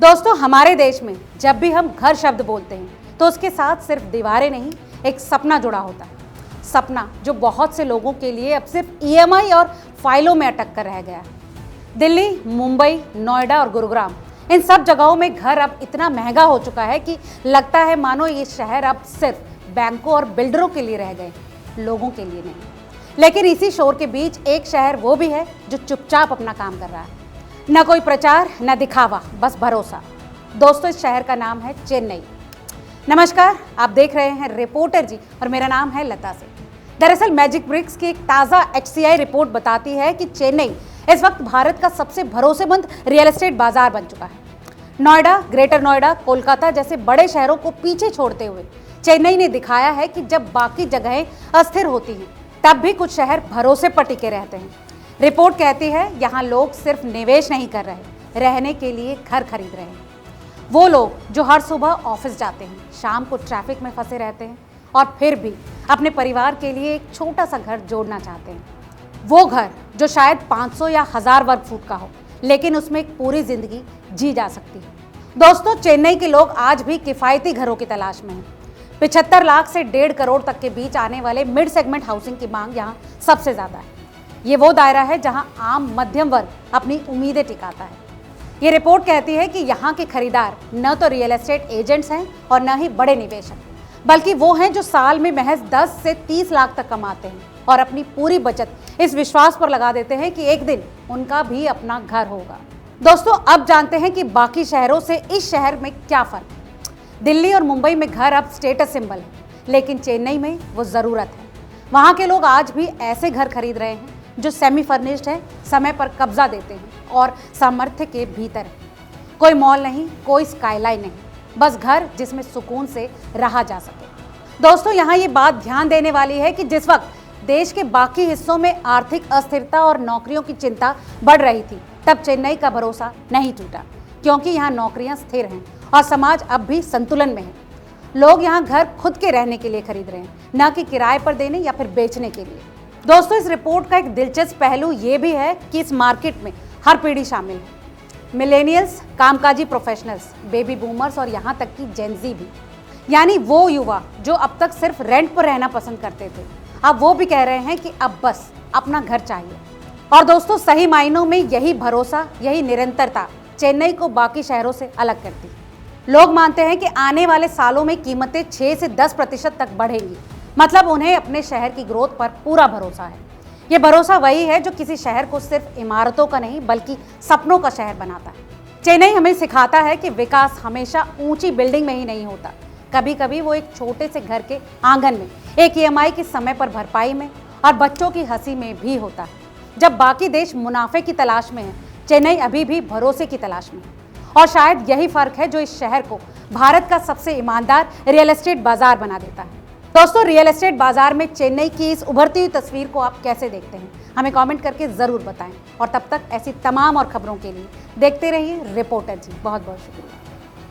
दोस्तों, हमारे देश में जब भी हम घर शब्द बोलते हैं तो उसके साथ सिर्फ दीवारें नहीं, एक सपना जुड़ा होता है। सपना जो बहुत से लोगों के लिए अब सिर्फ ईएमआई और फाइलों में अटक कर रह गया है। दिल्ली, मुंबई, नोएडा और गुरुग्राम, इन सब जगहों में घर अब इतना महंगा हो चुका है कि लगता है मानो ये शहर अब सिर्फ बैंकों और बिल्डरों के लिए रह गए, लोगों के लिए नहीं। लेकिन इसी शोर के बीच एक शहर वो भी है जो चुपचाप अपना काम कर रहा है। न कोई प्रचार, न दिखावा, बस भरोसा। दोस्तों, इस शहर का नाम है चेन्नई। नमस्कार, आप देख रहे हैं रिपोर्टर जी और मेरा नाम है लता सिंह। दरअसल मैजिक ब्रिक्स की एक ताज़ा HCI रिपोर्ट बताती है कि चेन्नई इस वक्त भारत का सबसे भरोसेमंद रियल एस्टेट बाजार बन चुका है। नोएडा, ग्रेटर नोएडा, कोलकाता जैसे बड़े शहरों को पीछे छोड़ते हुए चेन्नई ने दिखाया है कि जब बाकी जगहें अस्थिर होती हैं तब भी कुछ शहर भरोसे पर टिके रहते हैं। रिपोर्ट कहती है यहाँ लोग सिर्फ निवेश नहीं कर रहे, रहने के लिए घर खरीद रहे हैं। वो लोग जो हर सुबह ऑफिस जाते हैं, शाम को ट्रैफिक में फंसे रहते हैं और फिर भी अपने परिवार के लिए एक छोटा सा घर जोड़ना चाहते हैं। वो घर जो शायद 500 या 1000 वर्ग फुट का हो, लेकिन उसमें एक पूरी जिंदगी जी जा सकती है। दोस्तों, चेन्नई के लोग आज भी किफ़ायती घरों की तलाश में हैं। 75 लाख से 1.5 करोड़ तक के बीच आने वाले मिड सेगमेंट हाउसिंग की मांग यहाँ सबसे ज़्यादा है। ये वो दायरा है जहाँ आम मध्यम वर्ग अपनी उम्मीदें टिकाता है। ये रिपोर्ट कहती है कि यहाँ के खरीदार न तो रियल एस्टेट एजेंट्स हैं और न ही बड़े निवेशक, बल्कि वो हैं जो साल में महज 10 से 30 लाख तक कमाते हैं और अपनी पूरी बचत इस विश्वास पर लगा देते हैं कि एक दिन उनका भी अपना घर होगा। दोस्तों, अब जानते हैं कि बाकी शहरों से इस शहर में क्या फ़र्क है। दिल्ली और मुंबई में घर अब स्टेटस सिंबल है, लेकिन चेन्नई में वो ज़रूरत है। वहाँ के लोग आज भी ऐसे घर खरीद रहे हैं जो सेमी फर्निश्ड है, समय पर कब्जा देते हैं और सामर्थ्य के भीतर है। कोई मॉल नहीं, कोई स्काईलाइन नहीं, बस घर जिसमें सुकून से रहा जा सके। दोस्तों, यहाँ ये बात ध्यान देने वाली है कि जिस वक्त देश के बाकी हिस्सों में आर्थिक अस्थिरता और नौकरियों की चिंता बढ़ रही थी, तब चेन्नई का भरोसा नहीं टूटा, क्योंकि यहाँ नौकरियाँ स्थिर हैं और समाज अब भी संतुलन में है। लोग यहाँ घर खुद के रहने के लिए खरीद रहे हैं, न कि किराए पर देने या फिर बेचने के लिए। दोस्तों, इस रिपोर्ट का एक दिलचस्प पहलू ये भी है कि इस मार्केट में हर पीढ़ी शामिल है। मिलेनियल्स, कामकाजी प्रोफेशनल्स, बेबी बूमर्स और यहाँ तक कि जेनजी भी, यानी वो युवा जो अब तक सिर्फ रेंट पर रहना पसंद करते थे, अब वो भी कह रहे हैं कि अब बस अपना घर चाहिए। और दोस्तों, सही मायनों में यही भरोसा, यही निरंतरता चेन्नई को बाकी शहरों से अलग करती है। लोग मानते हैं कि आने वाले सालों में कीमतें 6 से 10% तक बढ़ेंगी, मतलब उन्हें अपने शहर की ग्रोथ पर पूरा भरोसा है। ये भरोसा वही है जो किसी शहर को सिर्फ इमारतों का नहीं बल्कि सपनों का शहर बनाता है। चेन्नई हमें सिखाता है कि विकास हमेशा ऊंची बिल्डिंग में ही नहीं होता। कभी कभी वो एक छोटे से घर के आंगन में, एक EMI की समय पर भरपाई में और बच्चों की हंसी में भी होता है। जब बाकी देश मुनाफे की तलाश में है, चेन्नई अभी भी भरोसे की तलाश में है। और शायद यही फर्क है जो इस शहर को भारत का सबसे ईमानदार रियल एस्टेट बाजार बना देता है। दोस्तों, रियल एस्टेट बाजार में चेन्नई की इस उभरती हुई तस्वीर को आप कैसे देखते हैं, हमें कमेंट करके ज़रूर बताएं। और तब तक ऐसी तमाम और खबरों के लिए देखते रहिए रिपोर्टर जी। बहुत बहुत शुक्रिया।